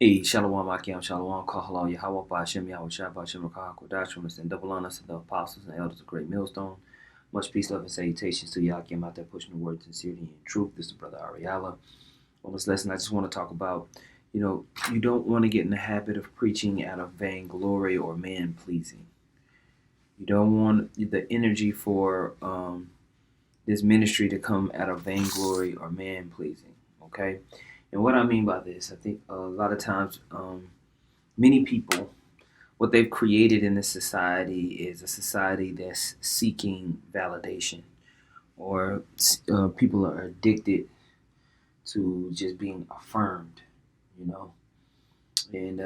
Hey, Shalom Akim, Shalom Kahala, Yahweh Bashem, Yahweh Shah Bashem, Kahako, and double honors to the apostles and elders of Great Millstone. Much peace, love, and salutations to Yakim out there pushing the word sincerity and truth. This is Brother Ariala. On this lesson, I just want to talk about, you don't want to get in the habit of preaching out of vainglory or man pleasing. You don't want the energy for this ministry to come out of vainglory or man pleasing, okay? And what I mean by this, I think a lot of times, many people, what they've created in this society is a society that's seeking validation, or people are addicted to just being affirmed, you know. And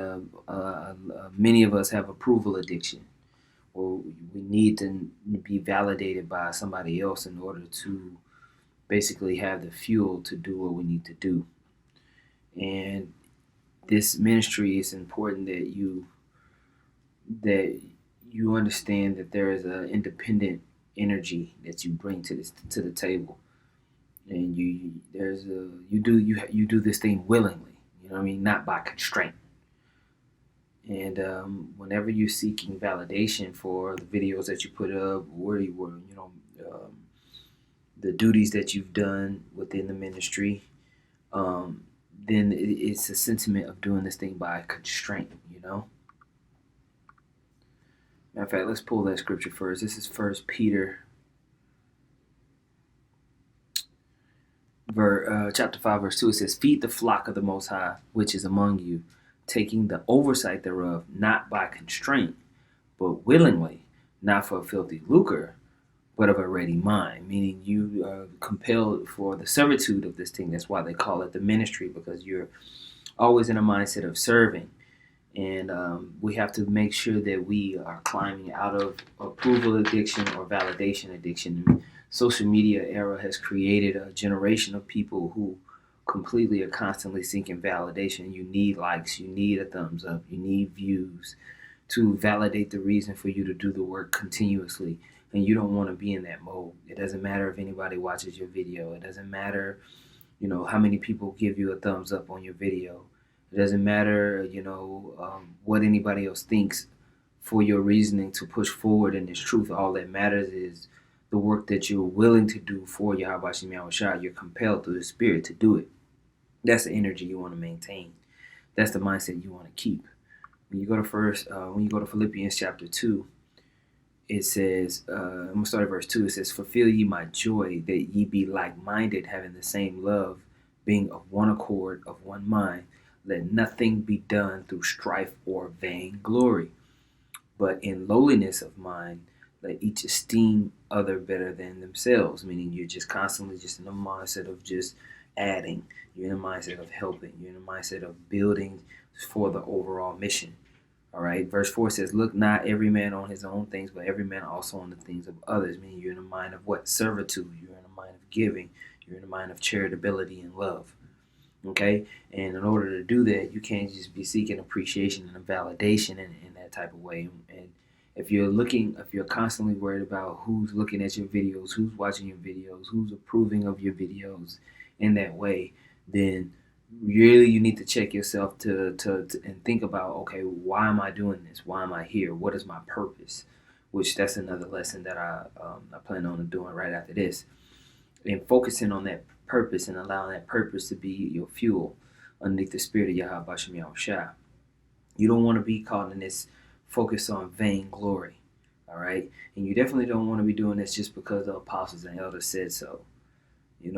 many of us have approval addiction, or we need to be validated by somebody else in order to basically have the fuel to do what we need to do. And this ministry is important that you understand that there is an independent energy that you bring to the table, and you do this thing willingly. You know what I mean, not by constraint. And whenever you're seeking validation for the videos that you put up, where you were, the duties that you've done within the ministry, then it's a sentiment of doing this thing by constraint. Matter of fact, let's pull that scripture first. This is First Peter, chapter 5, verse 2. It says, "Feed the flock of the Most High, which is among you, taking the oversight thereof, not by constraint, but willingly, not for filthy lucre, but of a ready mind." Meaning you are compelled for the servitude of this thing. That's why they call it the ministry, because you're always in a mindset of serving. And we have to make sure that we are climbing out of approval addiction or validation addiction. Social media era has created a generation of people who completely are constantly seeking validation. You need likes, you need a thumbs up, you need views to validate the reason for you to do the work continuously. And you don't want to be in that mode. It doesn't matter if anybody watches your video. It doesn't matter, how many people give you a thumbs up on your video. It doesn't matter, what anybody else thinks for your reasoning to push forward in this truth. All that matters is the work that you're willing to do for Yahweh Shem Yahushua. You're compelled through the Spirit to do it. That's the energy you want to maintain. That's the mindset you want to keep. When you go to Philippians chapter 2, it says, I'm going to start at verse 2. It says, "Fulfill ye my joy, that ye be like-minded, having the same love, being of one accord, of one mind. Let nothing be done through strife or vainglory, but in lowliness of mind, let each esteem other better than themselves." Meaning you're just constantly just in the mindset of just adding. You're in the mindset of helping. You're in the mindset of building for the overall mission. All right. Verse 4 says, "Look not every man on his own things, but every man also on the things of others." Meaning you're in the mind of what? Servitude. You're in the mind of giving. You're in the mind of charitability and love. Okay, and in order to do that, you can't just be seeking appreciation and validation in that type of way. And if you're constantly worried about who's looking at your videos, who's watching your videos, who's approving of your videos in that way, then really you need to check yourself to and think about, okay, why am I doing this? Why am I here? What is my purpose? Which that's another lesson that I plan on doing right after this, and focusing on that purpose and allowing that purpose to be your fuel underneath the spirit of Yahweh Bashem Yahushua. You don't want to be caught in this focus on vainglory, all right? And you definitely don't want to be doing this just because the apostles and elders said so. You're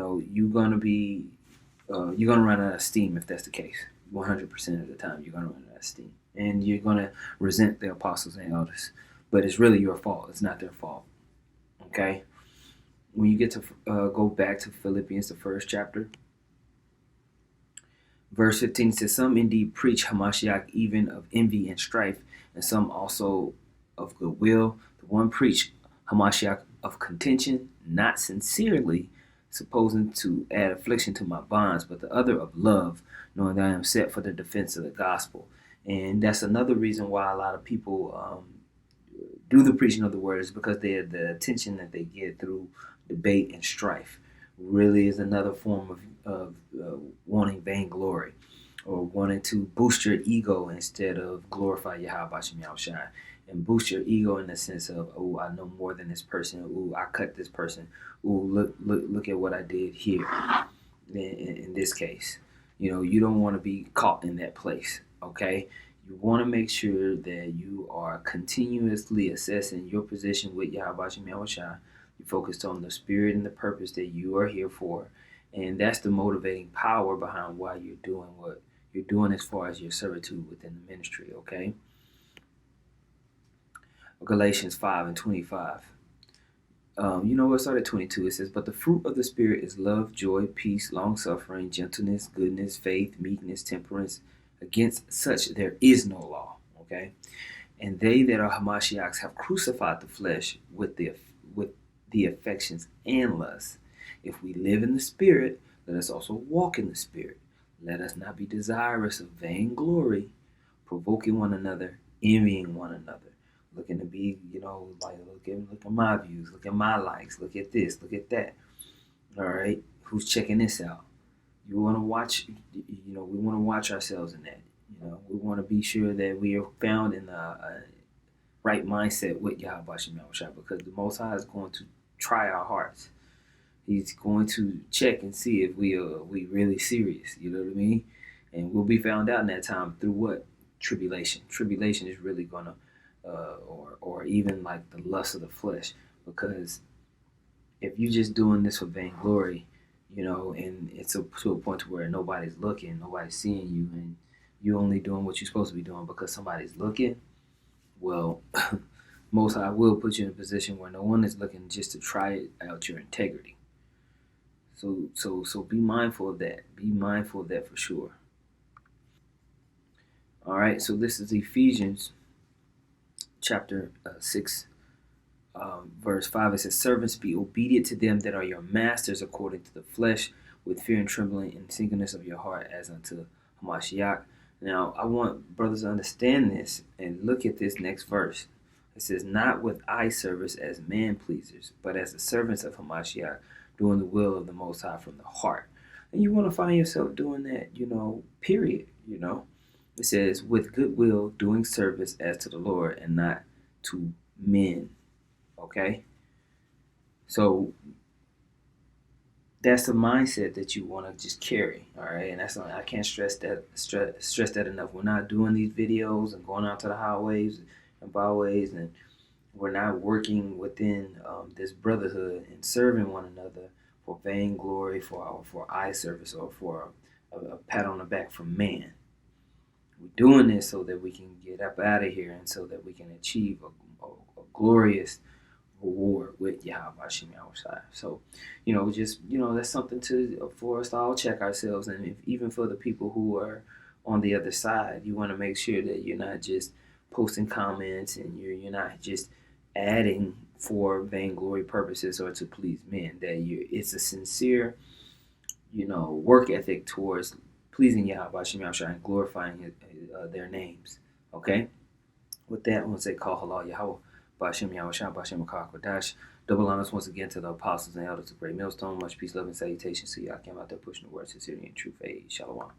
gonna run out of steam if that's the case. 100% of the time, you're gonna run out of steam, and you're gonna resent the apostles and elders. But it's really your fault. It's not their fault. Okay. When you get to go back to Philippians, the first chapter, verse 15 says, "Some indeed preach Hamashiach even of envy and strife, and some also of goodwill. The one preach Hamashiach of contention, not sincerely, supposing to add affliction to my bonds, but the other of love, knowing that I am set for the defense of the gospel." And that's another reason why a lot of people do the preaching of the word, is because the attention that they get through debate and strife really is another form of wanting vainglory. or wanting to boost your ego instead of glorify Yahweh Shem Yahushua. And boost your ego in the sense of, oh, I know more than this person. Oh, I cut this person. Oh, look at what I did here. In this case, you don't want to be caught in that place. Okay, you want to make sure that you are continuously assessing your position with Yahweh Shem Yahushua. You focused on the spirit and the purpose that you are here for, and that's the motivating power behind why you're doing what you're doing as far as your servitude within the ministry. Okay. Galatians 5:25. It started at 22. It says, "But the fruit of the Spirit is love, joy, peace, long suffering, gentleness, goodness, faith, meekness, temperance. Against such there is no law." Okay, and they that are Hamashiachs have crucified the flesh with the affections and lusts. If we live in the Spirit, let us also walk in the Spirit. Let us not be desirous of vainglory, provoking one another, envying one another, looking to be, like look at my views, look at my likes, look at this, look at that. All right, who's checking this out? You want to watch, we want to watch ourselves in that. We want to be sure that we are found in the right mindset with Yahweh Shem Yahushua, because the Most High is going to try our hearts. He's going to check and see if we really serious. You know what I mean? And we'll be found out in that time through what? Tribulation. Tribulation is really gonna, or even like the lust of the flesh. Because if you're just doing this for vainglory, and it's to a point where nobody's looking, nobody's seeing you, and you're only doing what you're supposed to be doing because somebody's looking, well, Most High will put you in a position where no one is looking, just to try out your integrity. So be mindful of that. Be mindful of that for sure. All right. So this is Ephesians chapter 6, verse 5. It says, "Servants, be obedient to them that are your masters according to the flesh, with fear and trembling and singleness of your heart, as unto Hamashiach." Now, I want brothers to understand this and look at this next verse. It says, "Not with eye service as man pleasers, but as the servants of Hamashiach, doing the will of the Most High from the heart." And you want to find yourself doing that, period. It says, "With good will, doing service as to the Lord and not to men." Okay? So that's the mindset that you want to just carry, all right? And I can't stress that enough. We're not doing these videos and going out to the highways and byways, and we're not working within this brotherhood and serving one another for vainglory, for eye service, or for a pat on the back from man. We're doing this so that we can get up out of here, and so that we can achieve a glorious reward with Yahweh Shem Yahushua. So, that's something for us to all check ourselves. And even for the people who are on the other side, you want to make sure that you're not just posting comments, and you're not just adding for vainglory purposes or to please men. That it's a sincere, work ethic towards pleasing Yahweh Shem Yahushua and glorifying their names. Okay? With that, I want to say, call halal Yahweh, Bashem Yahushua, Bashem Makar Kodash. Double honors once again to the apostles and elders of Great Millstone. Much peace, love, and salutations to y'all. Came out there pushing the word sincerely and true faith. Shalom.